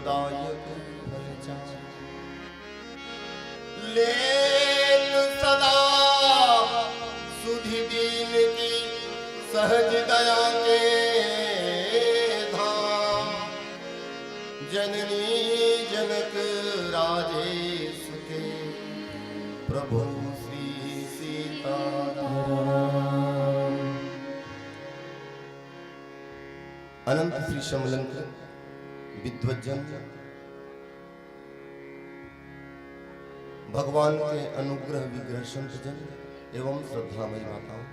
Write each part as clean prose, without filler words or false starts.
प्रभुदायक फल चार। लेन सदा सुधि दीन की सहज दया के धाम। जननी जनक राजेश के प्रभु श्री सीताराम। अनंत श्री समलंक विद्वज्जन भगवान के अनुग्रह विग्रह संतजन एवं श्रद्धामयी माताओं,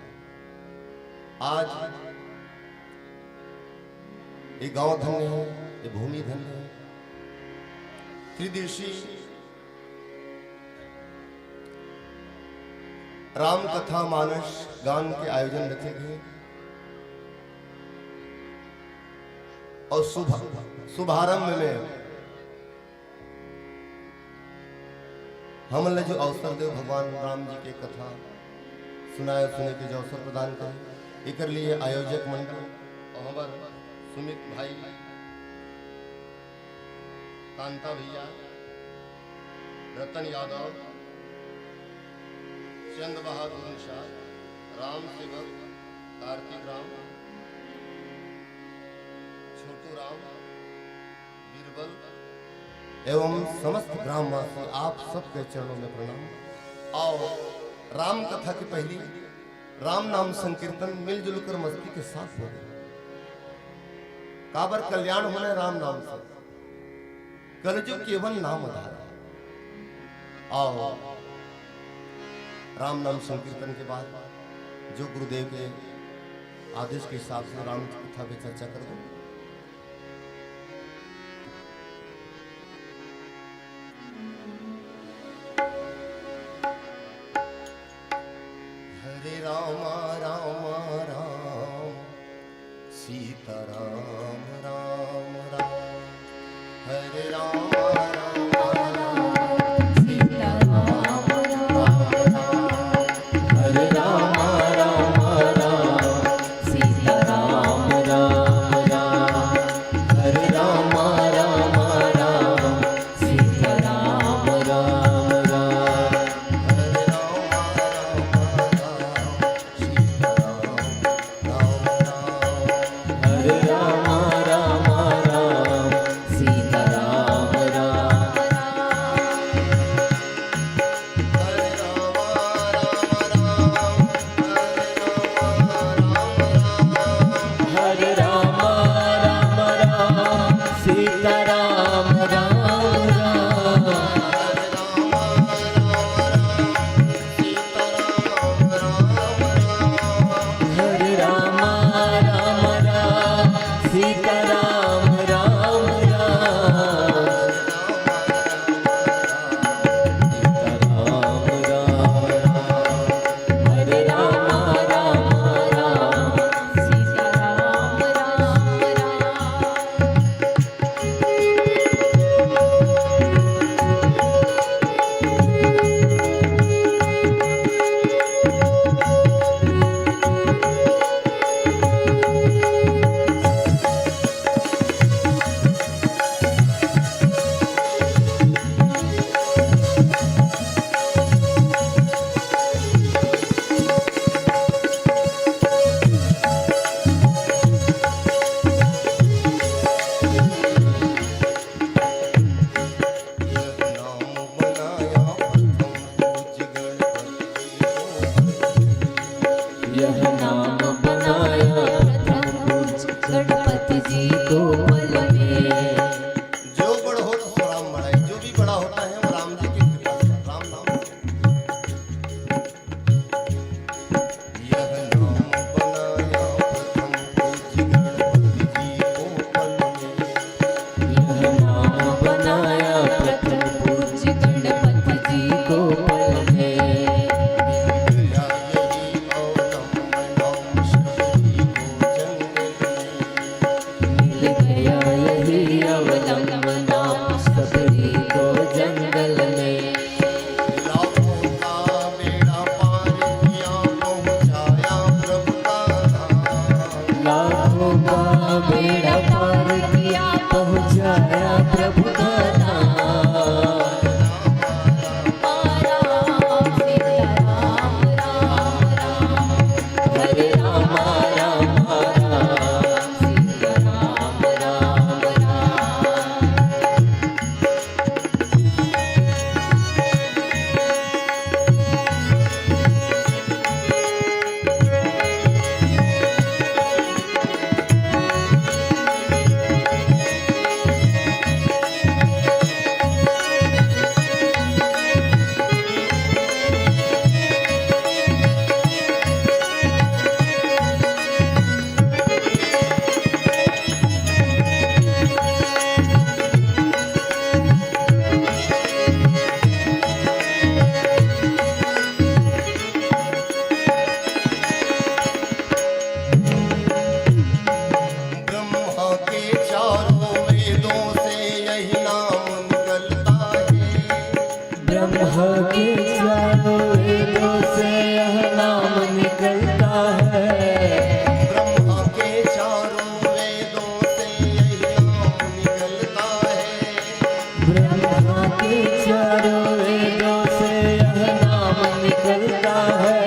आज ये गांव धन्य है, ये भूमि धन्य है। त्रिदिवसीय राम कथा मानस गान के आयोजन रखे गए और शुभारंभ में हमने जो अवसर दे भगवान राम जी के कथा सुनाए सुने के जो अवसर प्रदान करे, एक लिए आयोजक मंडल और हमारे सुमित भाई, कांता भैया, रतन यादव, चंद बहादुर निषाद, राम सेवक, कार्तिक राम, छोटू राम, बीरबल एवं समस्त ग्रामवासी, आप सबके चरणों में प्रणाम। और राम कथा की पहली राम नाम संकीर्तन मिलजुल कर मस्ती के साथ हो गए। काबर कल्याण होने राम नाम से, कलयुग केवल नाम आधार। और राम नाम संकीर्तन के बाद जो गुरुदेव के आदेश के हिसाब से राम कथा पे चर्चा कर दो। हरे राम राम राम सीता राम राम राम। हरे राम राम राम सीता राम राम राम। हरे राम राम राम सीता राम राम राम। हरे राम राम राम सीता राम राम राम। हरे राम हरे राम राम राम सीता राम राम राम। हरे राम राम राम सीता राम राम राम। हरे राम राम राम सीता राम राम राम। हरे राम राम राम सीता राम राम यह नाम बनाया प्रथम पूज्य गणपति जी को पल में। जो बड़ा हो तो राम बड़ा है, जो भी बड़ा होता है वो राम जी की कृपा से, राम नाम से। यह नाम बनाया प्रथम पूज्य गणपति जी को पल में। यह नाम बनाया प्रथम पूज्य गणपति जी को पल में। सबरी को जंगल में। लाखों का बेड़ा पार किया पहुंचाया प्रभु का धाम। लाखों का बेड़ा पार किया पहुंचाया प्रभु का नाम राम सीताराम राम राम हरे राम राम राम सीताराम राम ब्रह्मा के चारों वेदों से यही नाम निकलता है। ब्रह्मा के चारों वेदों से यह नाम निकलता है ब्रह्मा के चारों वेदों से यही नाम निकलता है। ब्रह्मा के चारों वेदों से यह नाम निकलता है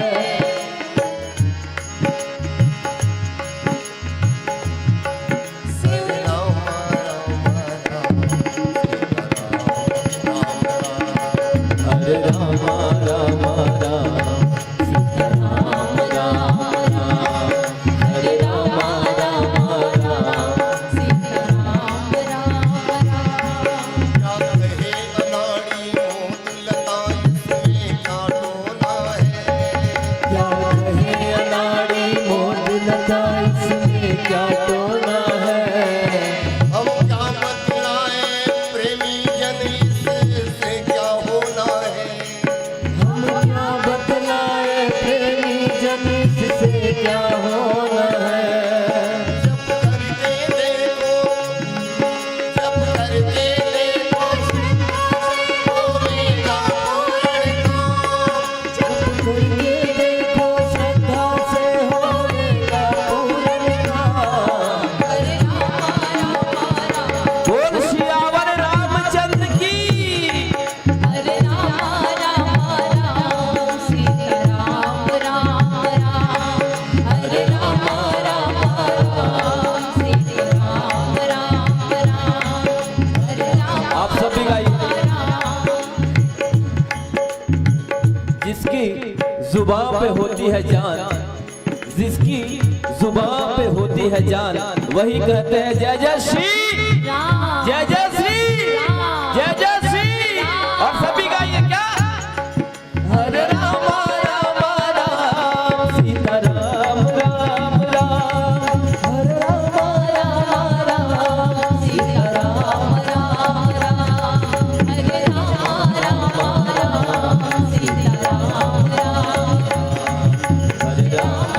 हरे राम राम राम सीताराम राम राम हरे राम राम राम सीताराम राम क्या कहे अनाड़ी मोद लता इसमें क्या डोला है। क्या कहे अनाड़ी मोद लता इसमें क्या टोना है हम क्या बतलाए प्रेमी जन इससे क्या होना है। हम क्या बतलाए प्रेमी जन से क्या होना है जब करके देखो जब करके देखो होएगा पूर्ण काम। जब करके देखो श्रद्धा से होएगा पूर्ण काम हरे राम बोल सियावर रामचंद्र की हरे राम राम सीताराम राम राम हरे राम राम सीताराम राम राम हरे राम आप सब भी गाइए। जिसकी जुबान पे होती है जान जिसकी जुबान पे होती है जान वही कहते हैं जय जय श्री राम जय जय श्री जय जय श्री और सभी गाइए क्या हरे राम राम राम सीताराम राम राम हरे राम राम सीताराम राम राम हरे राम राम सीताराम राम हरे राम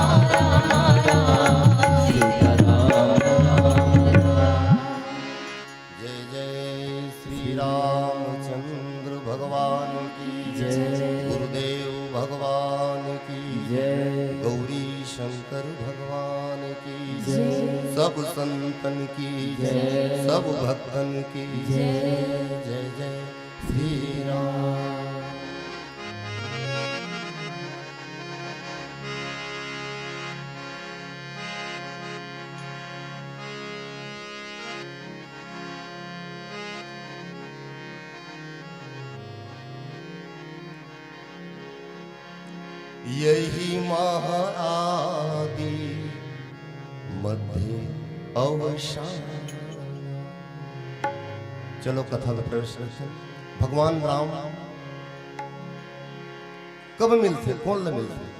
जय जय श्री रामचंद्र भगवान की जय। गुरुदेव भगवान की जय। गौरी शंकर भगवान की जय। सब संतन की जय। सब भक्तन की जय। जय जय श्री राम। यही महाआदि मध्य अवसान। चलो कथा में प्रवेश करते हैं। भगवान राम कब मिलते कौन न मिलते।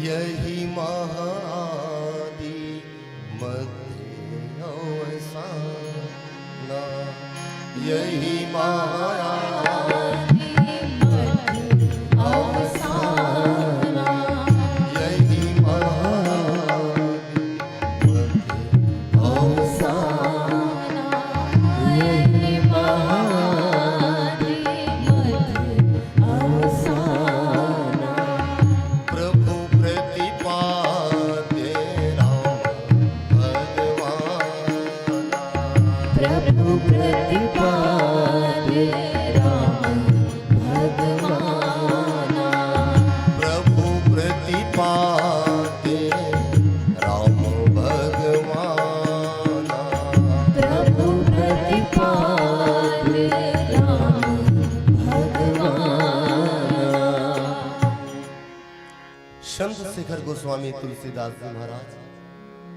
यही महाआदि मध्य अवसान यही महाआदि यही महाआदि प्रभु प्रतिपा चंद्रशेखर गोस्वामी तुलसीदास जी महाराज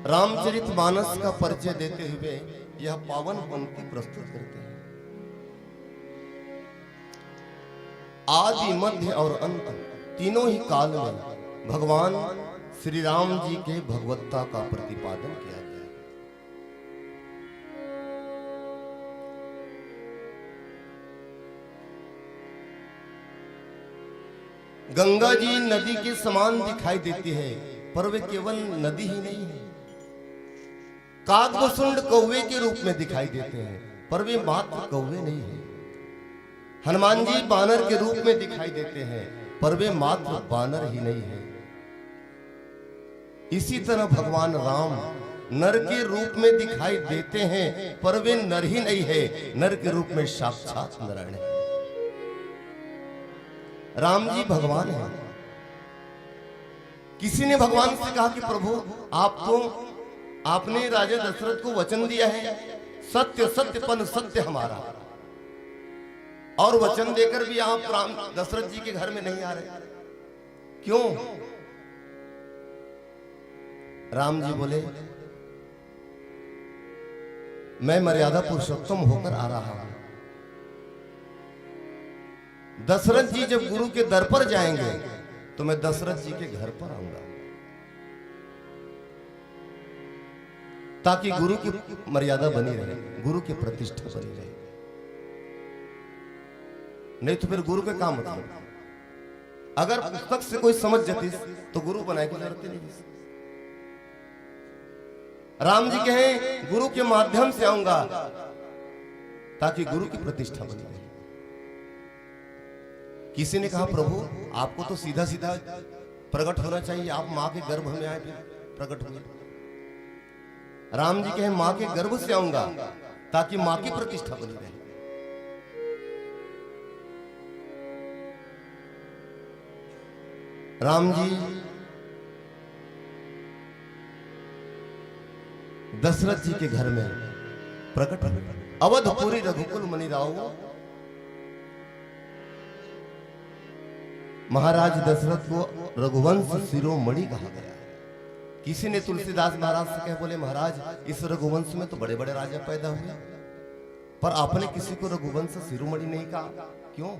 रामचरितमानस का परिचय देते हुए यह पावन पंक्ति प्रस्तुत करते हैं। आदि मध्य और अंत तीनों ही काल में भगवान श्री राम जी के भगवत्ता का प्रतिपादन किया गया। गंगा जी नदी के समान दिखाई देती है, पर वे केवल नदी ही नहीं है। काकभुसुंड कौवे के रूप में दिखाई देते हैं, पर वे मात्र कौवे नहीं है। हनुमान जी बानर के रूप में दिखाई देते हैं, पर वे मात्र बानर ही नहीं है। इसी तरह भगवान राम नर के रूप में दिखाई देते हैं, पर वे नर ही नहीं है, नर के रूप में साक्षात नारायण है। राम जी भगवान हैं। किसी ने भगवान से कहा कि प्रभु आपने राजा दशरथ को वचन दिया है, सत्य सत्यपन सत्य हमारा, और वचन देकर भी आप राम दशरथ जी के घर में नहीं आ रहे, क्यों? राम जी बोले, मैं मर्यादा पुरुषोत्तम होकर आ रहा हूं। दशरथ जी जब गुरु के दर पर जाएंगे तो मैं दशरथ जी के घर पर आऊंगा, ताकि गुरु की मर्यादा बनी रहे, गुरु की प्रतिष्ठा बनी रहे। नहीं तो फिर गुरु के काम मतलब, अगर पुस्तक से कोई समझ जाती तो गुरु बनाए की जरूरत नहीं। राम जी कहें गुरु के माध्यम से आऊंगा ताकि गुरु की प्रतिष्ठा बनी रहे। किसी ने कहा प्रभु आपको तो सीधा सीधा प्रकट होना चाहिए, आप मां के गर्भ में आए फिर प्रकट हुए। राम जी कहे मां के गर्भ से आऊंगा ताकि मां की प्रतिष्ठा बनी रहे। राम जी दशरथ जी के घर में प्रकट हुए। अवधपुरी रघुकुल मणि राव महाराज दशरथ को रघुवंश शिरोमणि कहा गया। किसी ने तुलसीदास महाराज से कहे, बोले महाराज इस रघुवंश में तो बड़े बड़े राजा पैदा हुए, पर आपने किसी को रघुवंश शिरोमणि नहीं कहा, क्यों?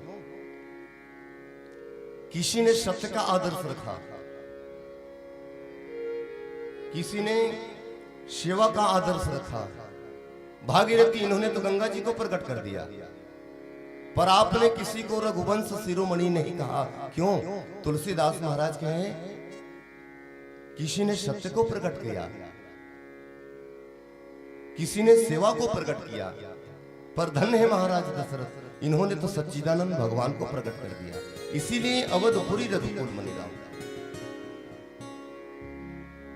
किसी ने सत्य का आदर्श रखा, किसी ने सेवा का आदर्श रखा। भागीरथी इन्होंने तो गंगा जी को प्रकट कर दिया, पर आपने किसी को रघुवंश शिरोमणि नहीं कहा, क्यों? तुलसीदास महाराज कहे किसी ने सत्य को प्रकट किया, किसी ने सेवा को प्रकट किया, पर धन्य है महाराज दशरथ, इन्होंने तो सच्चिदानंद भगवान को प्रकट कर दिया। इसीलिए अवधपुरी रघुकुल मणि राव।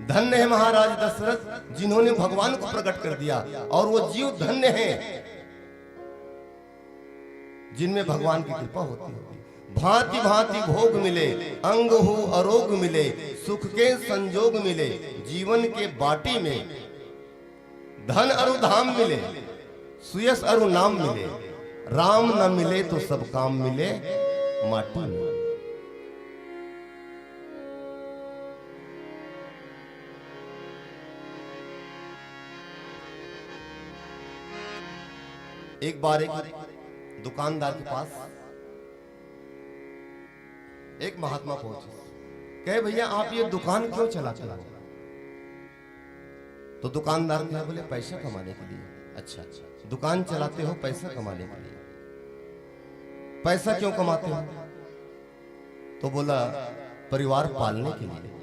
धन्य है महाराज दशरथ जिन्होंने भगवान को प्रकट कर दिया, और वो जीव धन्य है जिनमें भगवान की कृपा होती है। भांति भांति भोग मिले, अंग हो अरोग मिले, सुख के संजोग मिले, जीवन के बाटी में धन अरु धाम मिले, सुयस अरु नाम मिले, राम न मिले तो सब काम मिले माटी में। एक बार एक दुकानदार के पास एक महात्मा पहुंचे, कहे भैया आप ये दुकान क्यों चलाते हो? तो दुकानदार ने बोले पैसा कमाने के लिए। अच्छा अच्छा, दुकान चलाते हो पैसा कमाने के लिए, पैसा क्यों कमाते हो? तो बोला परिवार पालने के लिए।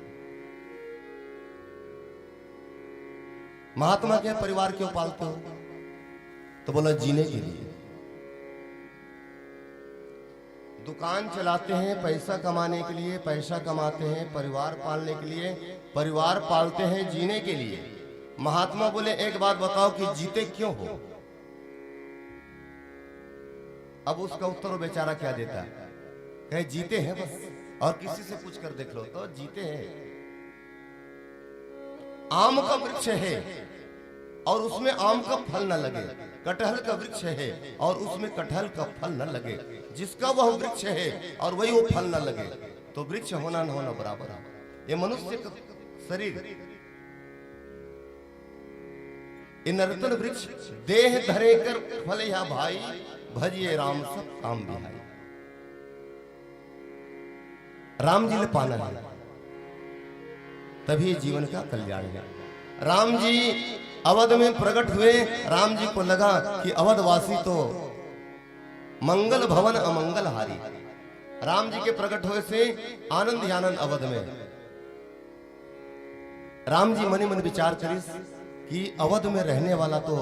महात्मा क्या परिवार क्यों पालते हो? तो बोला जीने के लिए। दुकान चलाते हैं पैसा कमाने के लिए, पैसा कमाते हैं परिवार पालने के लिए, परिवार पालते हैं जीने के लिए। महात्मा बोले एक बात बताओ कि जीते क्यों हो? अब उसका उत्तर वो बेचारा क्या देता है? कहे जीते हैं बस, और किसी से पूछ कर देख लो तो जीते हैं। आम का वृक्ष है और उसमें आम का फल न लगे, कटहल का वृक्ष है और उसमें कटहल का फल न लगे, जिसका वह वृक्ष है और वही वो फल न लगे, तो वृक्ष होना न होना बराबर है। ये मनुष्य का शरीर, ये नर्तन वृक्ष देह धरे कर फल या भाई, भजिए राम सब काम बिहाई। राम जी ने पाना है, तभी जीवन का कल्याण है। राम जी अवध में प्रकट हुए। राम जी को लगा कि अवधवासी तो मंगल भवन अमंगल हारी। राम जी के प्रकट होने से आनंद ही आनंद अवध में। राम जी मनी मन विचार करी कि अवध में रहने वाला तो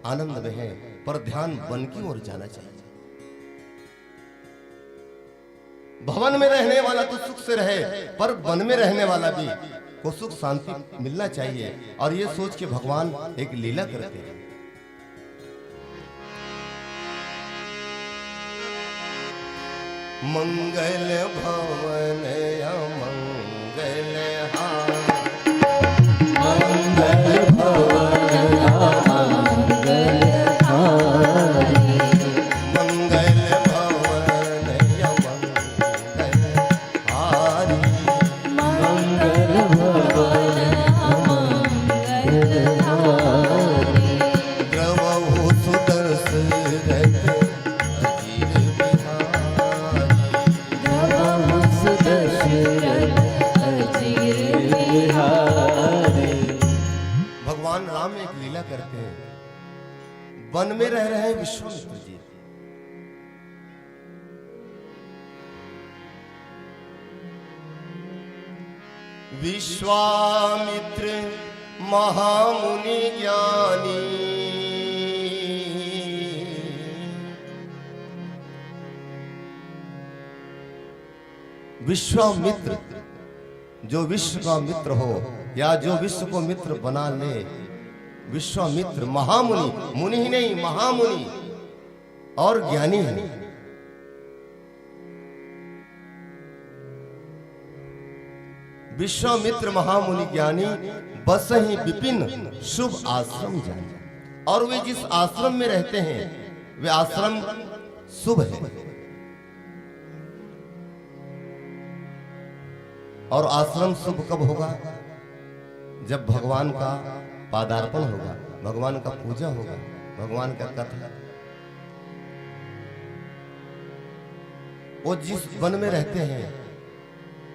आनंद में है, पर ध्यान वन की ओर जाना चाहिए। भवन में रहने वाला तो सुख से रहे, पर वन में रहने वाला भी को सुख शांति मिलना चाहिए। और ये सोच के भगवान एक लीला करते हैं। मंगल भवन अमंगल हारी, मंगल भवन अमंगल हारी, मंगल भवन अमंगल हारी, मंगल भवन अमंगल हारी, द्रवहु सुदर्शरथ अजीर बिहारी, द्रवहु सुदर्शरथ अजीर बिहारी। भगवान राम एक लीला करते हैं। वन में रह रहे हैं विश्वामित्र जी। विश्वामित्र महामुनि ज्ञानी, विश्वामित्र जो विश्व का मित्र हो या जो विश्व को मित्र बना ले, विश्वामित्र महामुनि, मुनि ही नहीं महामुनि और ज्ञानी है। विश्वामित्र महामुनि ज्ञानी बस ही विपिन शुभ आश्रम जाने। और वे जिस आश्रम में रहते हैं वे आश्रम शुभ है। और आश्रम शुभ कब होगा? जब भगवान का पादार्पण होगा, भगवान का पूजा होगा, भगवान का कथा। वो जिस वन में रहते हैं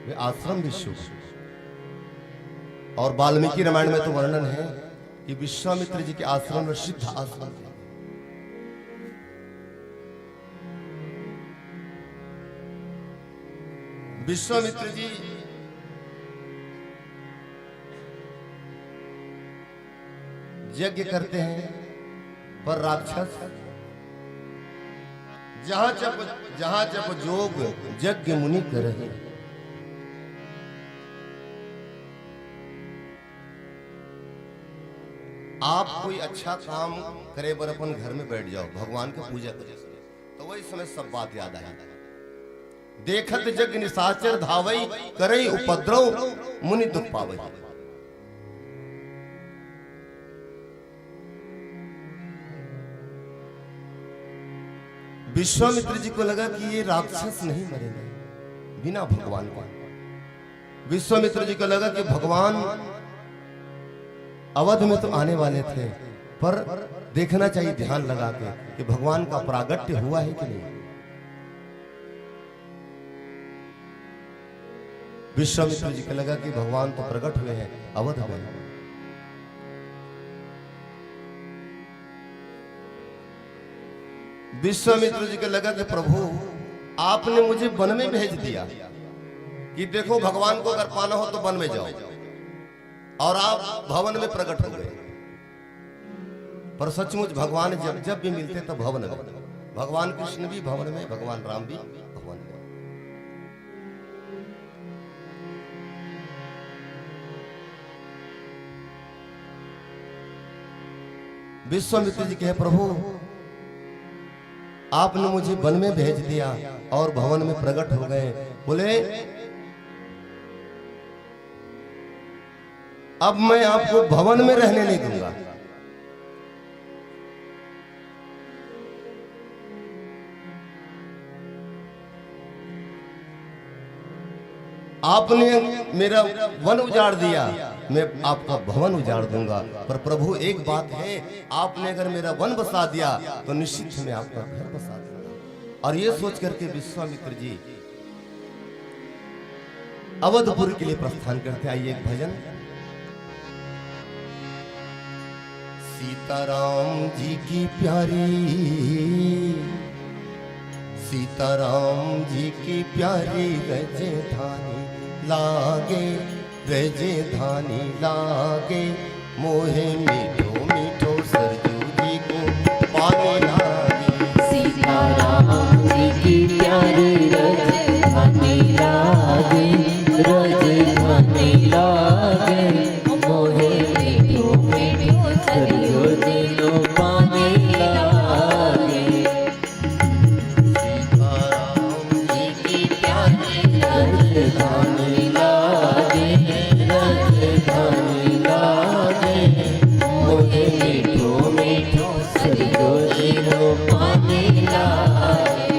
वे आश्रम भी शुभ। और वाल्मीकि रामायण में तो वर्णन है कि विश्वामित्र जी के आश्रम में सिद्ध आश्रम है। विश्वामित्र जी यज्ञ करते हैं, पर राक्षस जहां जब जोग यज्ञ मुनि कर रहे। आप कोई अच्छा काम करे बर अपन घर में बैठ जाओ, भगवान की पूजा करे, तो वही समय सब बात याद आई। देखत जग निशाचर धावई, करई उपद्रव मुनि दुख पावई। विश्वामित्र जी को लगा कि ये राक्षस नहीं मरेंगे बिना भगवान का। विश्वामित्र जी को लगा कि भगवान अवध में तो आने वाले थे, पर देखना चाहिए ध्यान लगा के कि भगवान का प्रागट्य हुआ है कि नहीं। विश्वामित्र जी को लगा कि भगवान तो प्रकट हुए हैं अवध में। विश्वामित्र जी को लगा कि प्रभु आपने मुझे वन में भेज दिया कि देखो भगवान को अगर पाना हो तो वन में जाओ, और आप भवन में प्रकट हो गए। पर सचमुच भगवान जब जब भी मिलते तब भवन में, भगवान कृष्ण भी भवन में, भगवान राम भी भवन में। विश्वामित्र जी कहे प्रभु आपने मुझे वन में भेज दिया और भवन में प्रकट हो गए। बोले अब मैं आपको भवन में रहने नहीं दूंगा। आपने मेरा वन उजाड़ दिया, मैं आपका भवन उजाड़ दूंगा। पर प्रभु एक बात है, आपने अगर मेरा वन बसा दिया तो निश्चित मैं आपका घर बसा दूंगा। और ये सोच करके विश्वामित्र जी अवधपुर के लिए प्रस्थान करते। आइए एक भजन। सीताराम जी की प्यारी, सीताराम जी की प्यारी राजधानी लागे, राजधानी लागे, मोहे मीठो मीठो सरजू जी को पानी लागे। सीताराम जी की प्यारी राजधानी लागे, राजधानी लागे, मोहे मीठो मीठो सरजू जी को पानी लागे। सीताराम जी की प्यारी राजधानी लागे, राजधानी लागे, मोहे मीठो मीठो सरजू जी को पानी लागे।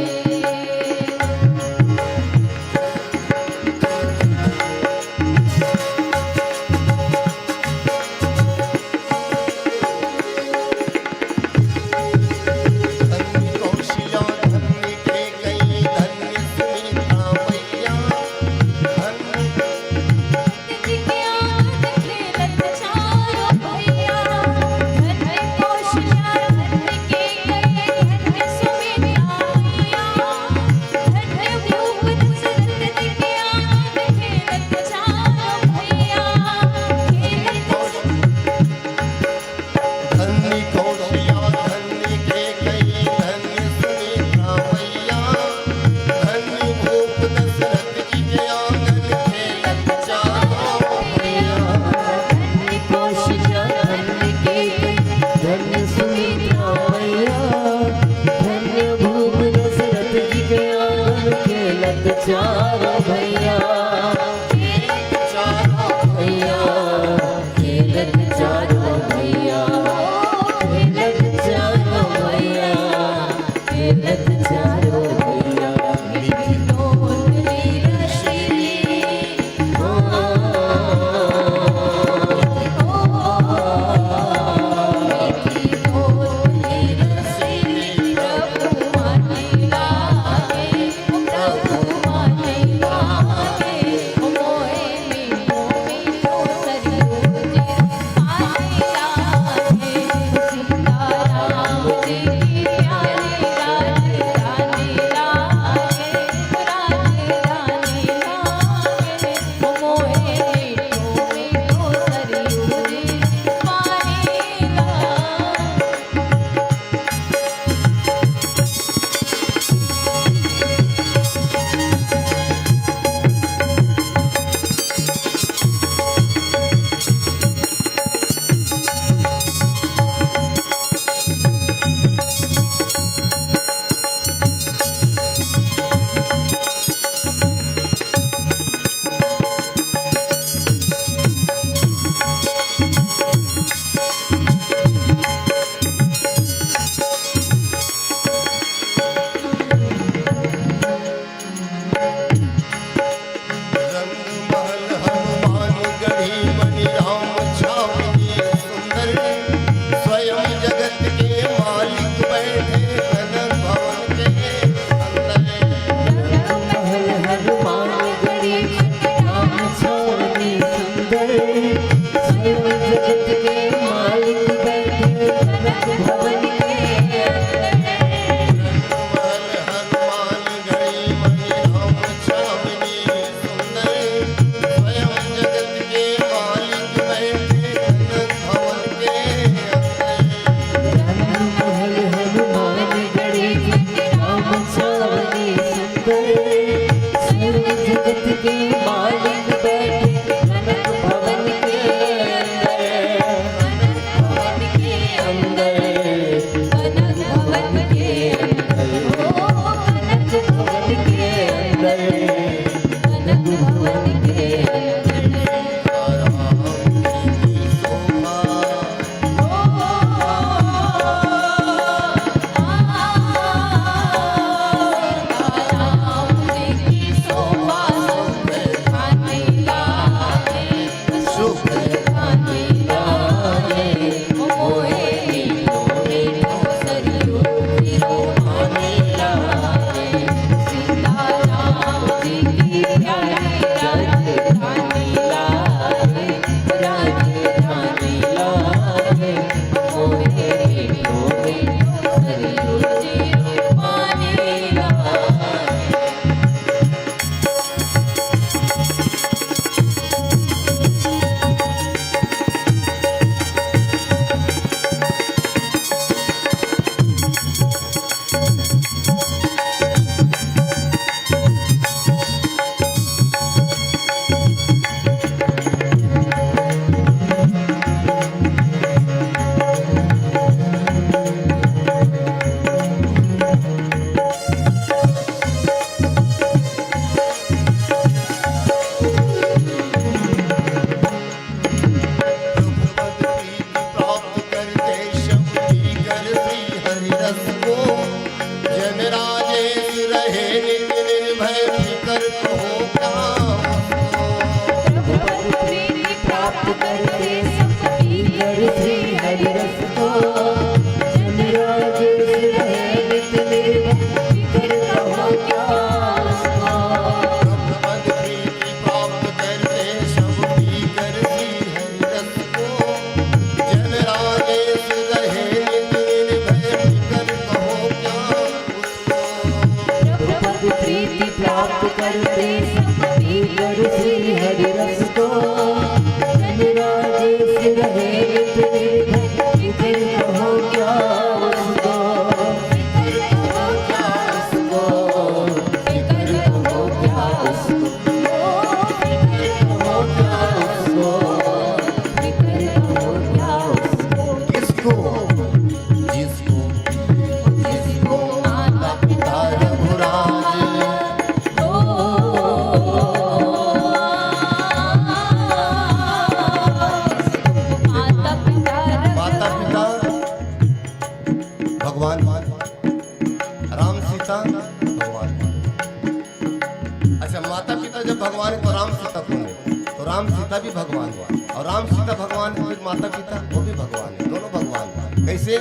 राम सीता भगवान है, फिर माता पिता वो भी भगवान है, दोनों भगवान है। कैसे?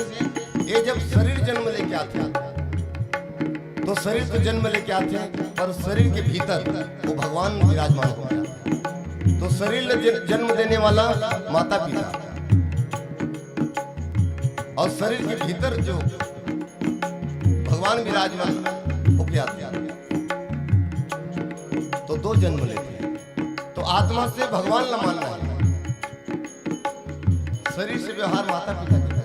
ये जब शरीर जन्म लेके आते हैं तो शरीर तो जन्म लेके आते हैं, पर शरीर के भीतर वो भगवान विराजमान हो गया। तो शरीर जन्म देने वाला माता पिता, और शरीर के भीतर जो भगवान विराजमान वो क्या आते हैं, तो दो जन्म लेते हैं। तो आत्मा से भगवान न मानना है, शरीर से व्यवहार माता पिता के घर।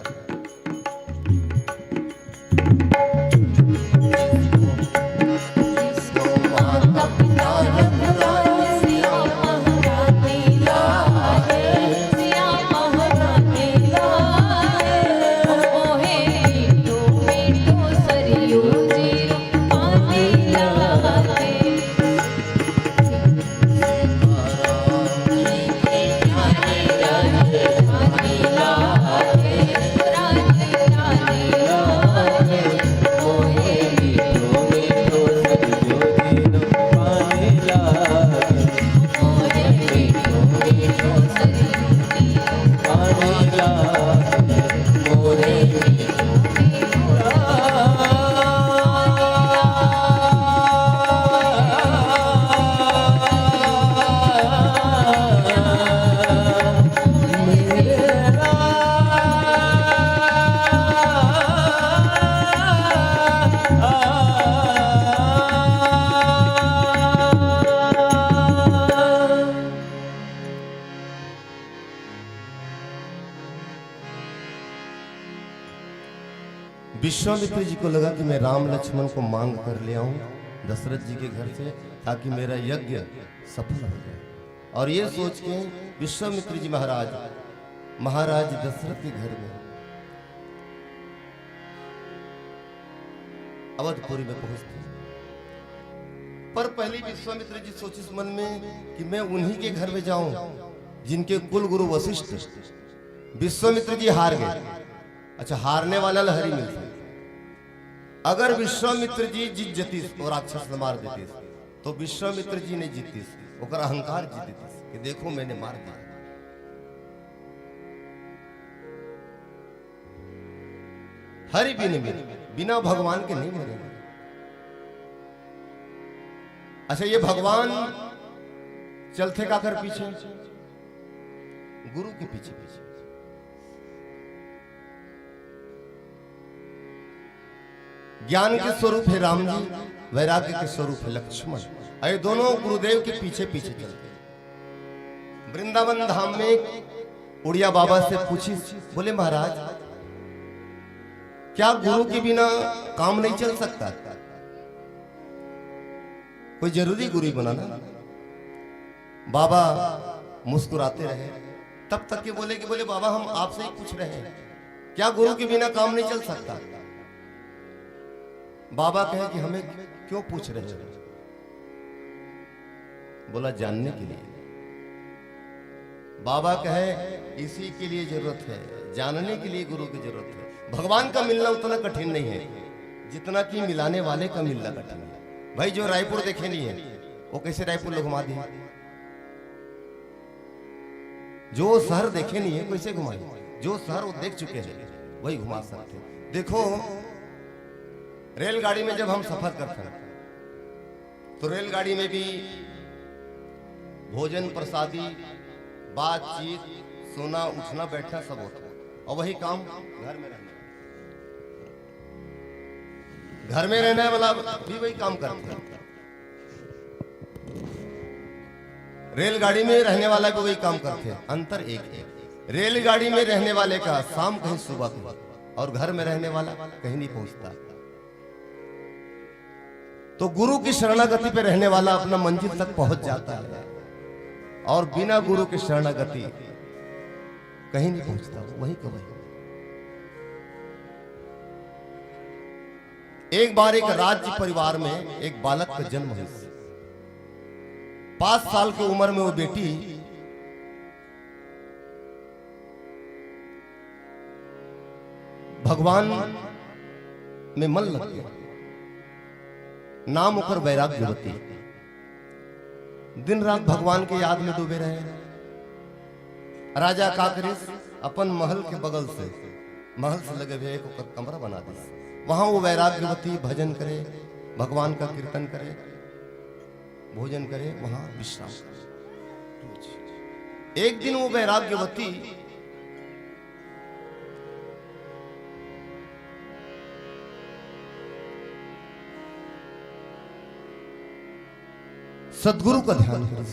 विश्वामित्र जी को लगा कि मैं राम लक्ष्मण को मांग कर ले आऊं दशरथ जी के घर से, ताकि मेरा यज्ञ सफल हो जाए। और ये सोच के विश्वामित्र जी महाराज दशरथ के घर में अवधपुरी में पहुंचते। पर पहले विश्वामित्र जी सोचे मन में कि मैं उन्हीं के घर में जाऊं जिनके कुल गुरु वशिष्ठ। विश्वामित्र जी हार गए। अच्छा, हारने वाला लहरी मिलता। अगर विश्वामित्र जी जीत जतीस तो राक्षस मार देते, तो विश्वामित्र जी ने जीतीस, ओकर अहंकार जीत देतीस कि देखो मैंने मार दिया। हरि बिना भगवान के नहीं मरेंगे। अच्छा, ये भगवान चलते का कर पीछे, गुरु के पीछे पीछे। ज्ञान के स्वरूप है राम जी, वैराग्य के स्वरूप है लक्ष्मण। ये दोनों गुरुदेव के पीछे पीछे चलते। वृंदावन धाम में उड़िया बाबा से पूछी, बोले महाराज क्या गुरु के बिना काम नहीं चल सकता? कोई जरूरी गुरु बनाना? बाबा मुस्कुराते रहे। तब तक के बोले कि बोले बाबा हम आपसे ही पूछ रहे हैं, क्या गुरु के बिना काम नहीं चल सकता? बाबा कहे कि हमें क्यों पूछ रहे हो? बोला जानने के लिए। बाबा कहे इसी के लिए जरूरत है, जानने के लिए गुरु की जरूरत है। भगवान का मिलना उतना कठिन नहीं है जितना कि मिलाने वाले का मिलना कठिन है। भाई जो रायपुर देखे नहीं है वो कैसे रायपुर लोग घुमा दिए? जो शहर देखे नहीं है कैसे घुमाए? जो शहर वो देख चुके हैं वही घुमा सकते हैं। देखो रेलगाड़ी में जब हम सफर करते हैं तो रेलगाड़ी में भी भोजन प्रसादी, बातचीत, सोना उठना बैठना सब होता है। और वही काम घर में रहने वाला भी वही काम करता है। रेलगाड़ी में रहने वाला भी वही काम करते हैं। अंतर एक है, रेलगाड़ी में रहने वाले का शाम कहीं सुबह को, और घर में रहने वाला कहीं नहीं पहुंचता। तो गुरु की शरणागति पे रहने वाला अपना मंजिल तक पहुंच जाता है, और बिना गुरु की शरणागति कहीं नहीं पहुंचता, वही का वही। एक बार एक राज्य परिवार में एक बालक का जन्म हुआ। 5 साल की उम्र में वो बेटी भगवान में मन लग गया। नाम होकर वैराग्यवती। दिन रात भगवान के याद में डूबे रहे। राजा का करिस अपन महल के बगल से महल से लगे हुए एक ओकर कमरा बना दिस। वहां वो वैराग्यवती भजन करे, भगवान का कीर्तन करे, भोजन करे, वहां विश्राम करे। एक दिन वो वैराग्यवती सदगुरु का ध्यान करे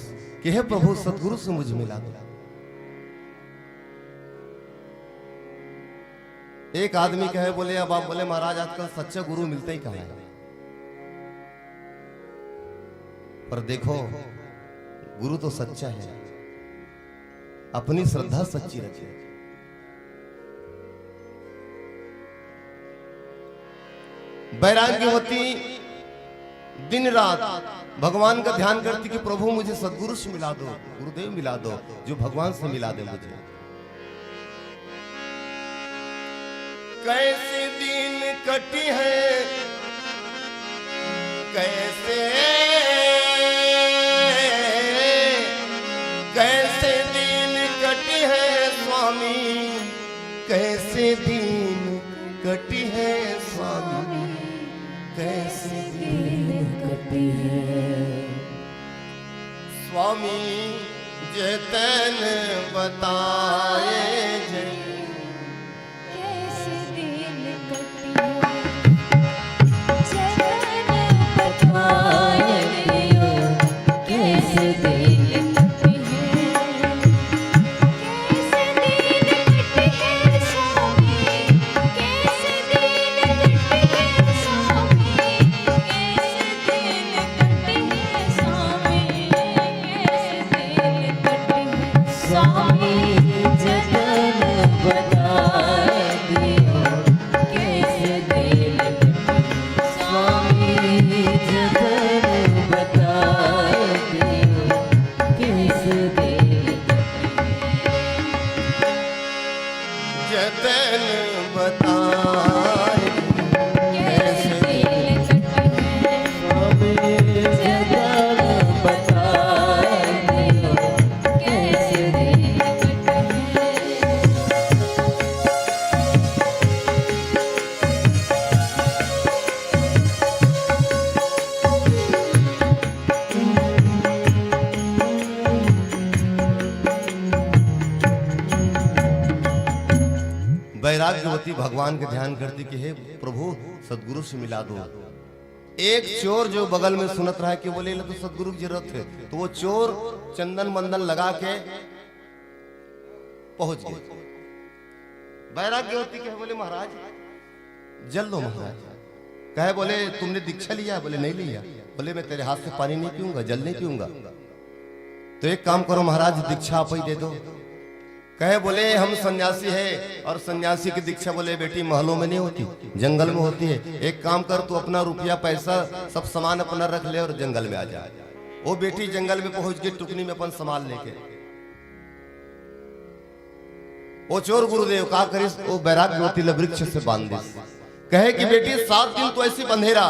कि हे प्रभु सदगुरु से मुझे मिला दो। एक आदमी कहे बोले, अब आप बोले महाराज आजकल सच्चा गुरु मिलते ही कहाँ है। पर देखो गुरु तो सच्चा है, अपनी श्रद्धा सच्ची रखिए। वैराग्यवती दिन रात भगवान का ध्यान करती कि प्रभु मुझे सदगुरु से मिला दो, गुरुदेव मिला दो, जो भगवान से मिला दे मुझे। कैसे दिन कटी है, कैसे कैसे दिन कटी है स्वामी, कैसे दिन कटी है स्वामी, कैसे दिन कटी है स्वामी जतन बताए जय। कैसे दिन कटी है जतन बताए दियो, कैसे दिन कटी है, कैसे दिन कटी है स्वामी, कैसे दिन कटी है स्वामी, कैसे दिन कटी है स्वामी, कैसे दिन कटी है स्वामी जतन बताए दियो, कैसे दिन स्वामी जतन बताए दियो, कैसे दिन जतन बताए कैसे दिन कटी है स्वामी जतन बताए दियो, कैसे दिन कटी है। वैराग्यवती भगवान के ध्यान करती कि हे प्रभु सदगुरु से मिला दो। एक चोर जो बगल में सुनत रहा है कि बोले तो सदगुरु की जरूरत है, तो वो चोर चंदन मंदन लगा के पहुंच गए। वैराग्यवती कहे बोले महाराज जल दो महाराज। कहे बोले तुमने दीक्षा लिया? बोले नहीं लिया। बोले मैं तेरे हाथ से पानी नहीं पीऊंगा, जल नहीं पीऊंगा। तो एक काम करो महाराज दीक्षा आप ही दे दो। कहे बोले हम सन्यासी है और सन्यासी की दीक्षा बोले बेटी महलों में नहीं होती, जंगल में होती है। एक काम कर तू अपना रुपया पैसा सब सामान अपना रख ले और जंगल में आ जा। वो बेटी जंगल में पहुंच गई टुकनी में अपन सामान लेके। वो चोर गुरुदेव का करिस वो वैराग्यवती वृक्ष से बांध दी। कहे कि बेटी 7 दिन तो ऐसी बंधेरा,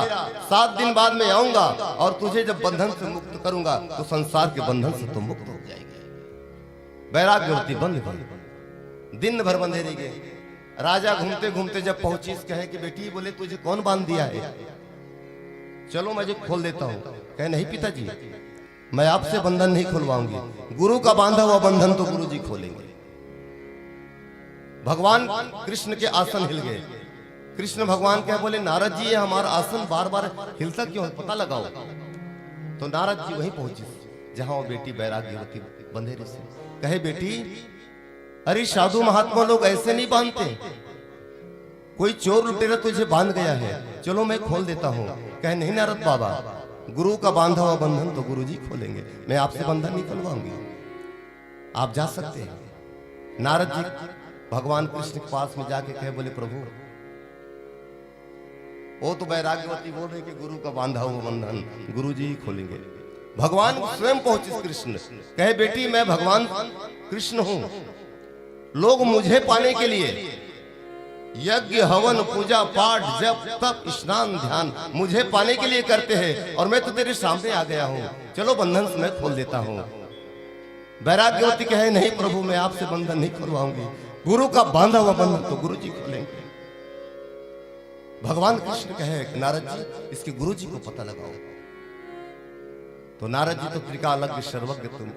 7 दिन बाद में आऊंगा और तुझे जब बंधन से मुक्त करूंगा तो संसार के बंधन से तुम मुक्त हो जाएगी। वैराग्यवती बंद गई, दिन भर बंधे रह गए। राजा घूमते घूमते जब पहुंची कहे कि बेटी बोले तुझे कौन बांध दिया है? चलो मैं खोल देता हूँ। कहे नहीं पिताजी मैं आपसे बंधन नहीं खुलवाऊंगी, गुरु का बांधा हुआ बंधन तो गुरु जी खोलेंगे। भगवान कृष्ण के आसन हिल गए। कृष्ण भगवान क्या बोले नारद जी ये हमारा आसन बार बार हिलता क्यों है, पता लगाओ। तो नारद जी वहीं पहुंचे जहां वो बेटी वैराग्यवती बंधेरे से। कहे बेटी अरे साधु महात्मा लोग ऐसे नहीं बांधते, कोई चोर लुटेरा तुझे बांध गया है, चलो मैं खोल देता हूँ। कहे नहीं नारद बाबा गुरु का बांधा हुआ बंधन तो गुरु जी खोलेंगे, मैं आपसे बंधन नहीं खुलवाऊंगी, आप जा सकते हैं। नारद जी भगवान कृष्ण के पास में जाके कहे बोले प्रभु वो तो वैराग्यवती बोल रहे कि गुरु का बांधा हुआ बंधन गुरु जी ही खोलेंगे। भगवान स्वयं पहुंचे कृष्ण। कहे बेटी मैं भगवान कृष्ण हूं, लोग मुझे पाने के लिए यज्ञ हवन पूजा पाठ जप तप स्नान ध्यान मुझे पाने के लिए करते हैं और मैं तो तेरे सामने आ गया हूं, चलो बंधन मैं खोल देता हूं। वैराग्यवती कहे नहीं प्रभु मैं आपसे बंधन नहीं करवाऊंगी, गुरु का बांधा हुआ बंधन तो गुरु जी खोलेंगे। भगवान कृष्ण कहे कि नारद जी इसके गुरु जी को पता लगाओ। तो नारद जी तो त्रिकालज्ञ सर्वज्ञ तुम,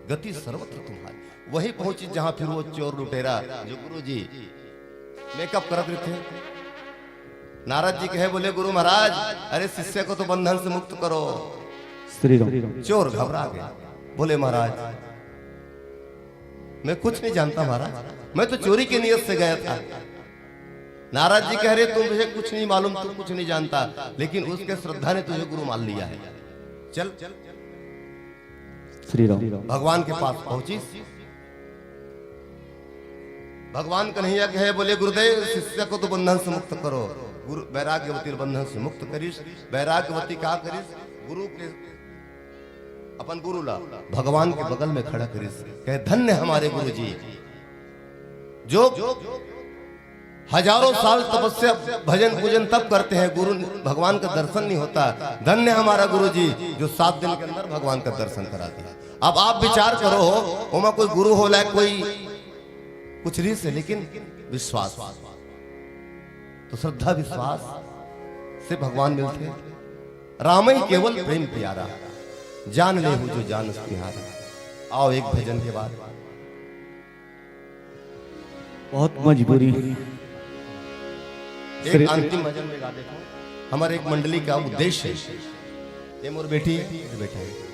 गति सर्वत्र तुम्हारी, वही पहुंची जहां फिर वो चोर लुटेरा जो गुरु जी मेकअप कर रहे थे। नारद जी कहे बोले गुरु महाराज अरे शिष्य को तो बंधन से मुक्त करो। श्री राम। चोर घबरा गया, बोले महाराज मैं कुछ नहीं जानता महाराज, मैं तो चोरी की नीयत से गया था। नारद जी कह रहे तुम मुझे कुछ नहीं मालूम, तुम कुछ नहीं जानता, लेकिन उसके श्रद्धा ने तुझे गुरु मान लिया है। चल श्री राम। भगवान के पास पहुंची। भगवान कन्हैया कहे बोले गुरुदेव शिष्य को तो बंधन से मुक्त करो। गुरु वैराग्यवती बंधन से मुक्त करीस। वैराग्यवती का करीस, गुरु के अपन गुरु ला भगवान के बगल में खड़ा करीस। कहे धन्य हमारे गुरु जी जो हजारों साल तपस्या भजन पूजन तब करते हैं, गुरु भगवान का दर्शन नहीं होता। धन्य हमारा गुरु जी जो 7 दिन के अंदर भगवान का दर्शन करा दिया। अब आप विचार करो ओमा कोई गुरु हो लाए कोई कुछ रीस है, लेकिन विश्वास तो श्रद्धा विश्वास से भगवान मिलते। राम ही केवल प्रेम प्यारा, जान ले हूं जो जान तुम्हारा। आओ एक भजन के बाद बहुत मजबूरी। एक अंतिम भजन में गा देखो। हमारे एक मंडली का उद्देश्य है, ये मोर बेटी है, ये बेटा है।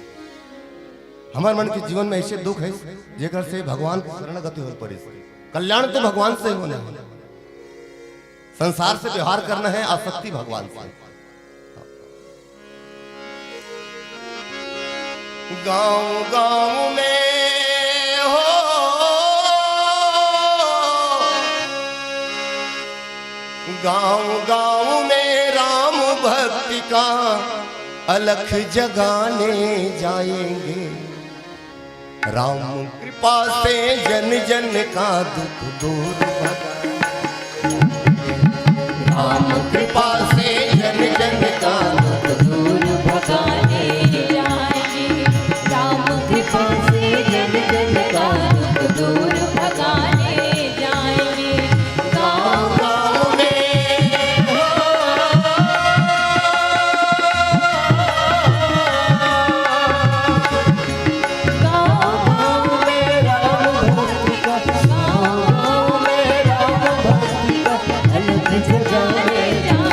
हमारे मन के जीवन में ऐसे दुख है जेकर से भगवान की शरणगति हो पड़ी। कल्याण तो भगवान से होना है, संसार से व्यवहार करना है, आसक्ति भगवान से। गांव गांव में हो गांव गांव में राम भक्ति का अलख जगाने जाएंगे। राम कृपा से जन जन का दुख दूर राम कृपा से जन जन का दुख दूर भगाने जाएंगे। राम कृपा से जन जन का दुख दूर भगाने जाएंगे। गाँव गाँव में गाँव में राम भक्ति का, गाँव में राम भक्ति का अलख जगाने जाएंगे।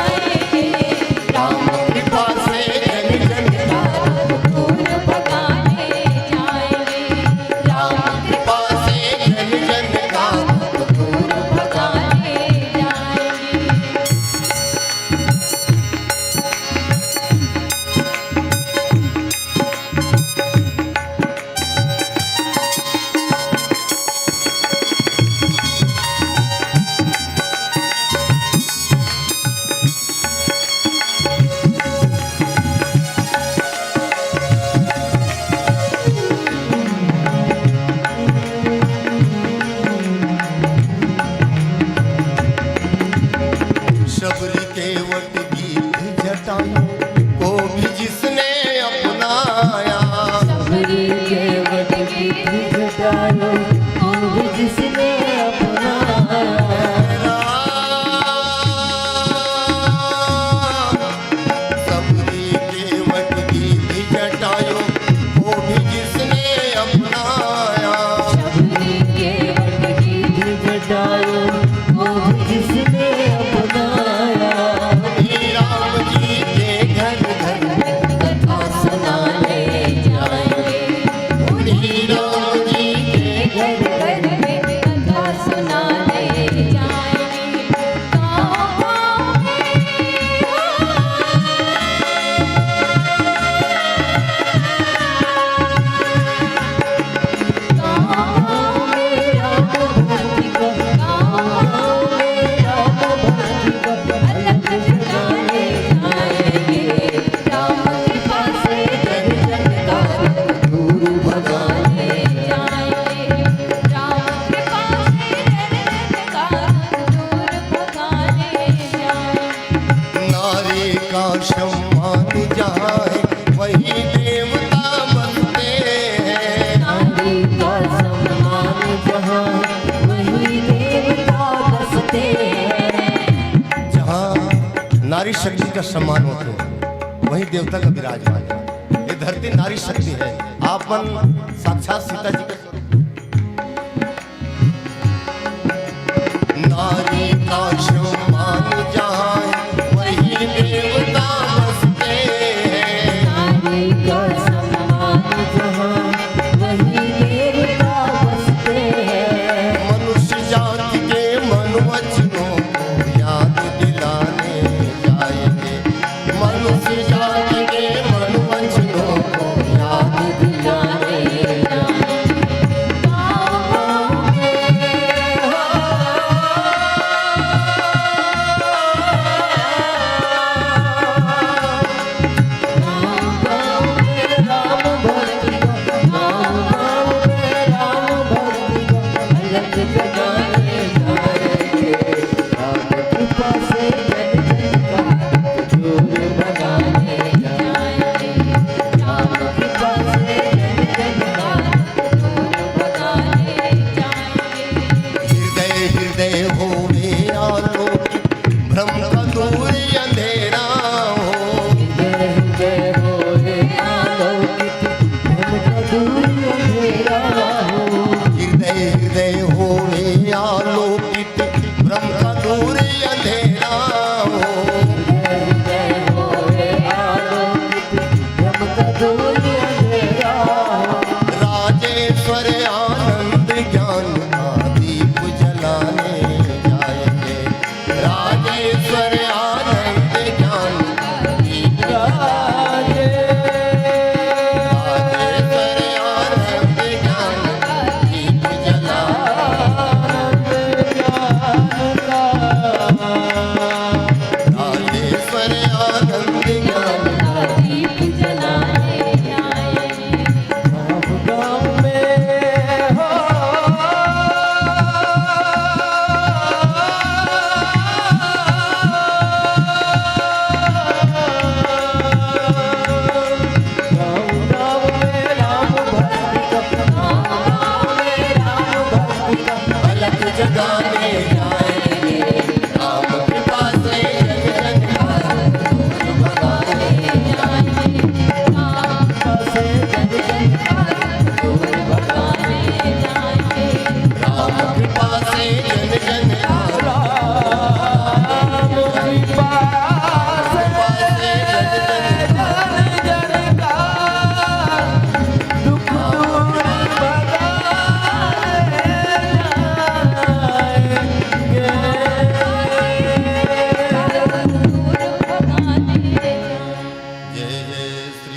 नारी शक्ति का सम्मान होते हैं, वही देवता का विराजमान है। ये धरती नारी शक्ति है। आप मन साक्षात सीता जी का स्वरूप। नारी का सम्मान जहाँ वही देवता बसते हैं। नारी का सम्मान जहाँ वही देवता बसते हैं। मनुष्य जाति के मनुवचनों को याद दिलाने जाएंगे। मनुष्य जाति के मनुवचनों को याद दिलाने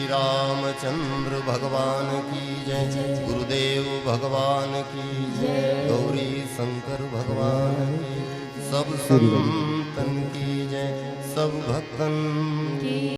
रामचंद्र भगवान की जय। गुरुदेव भगवान की जय। गौरी शंकर भगवान की, सब संतन की जय, सब भक्तन की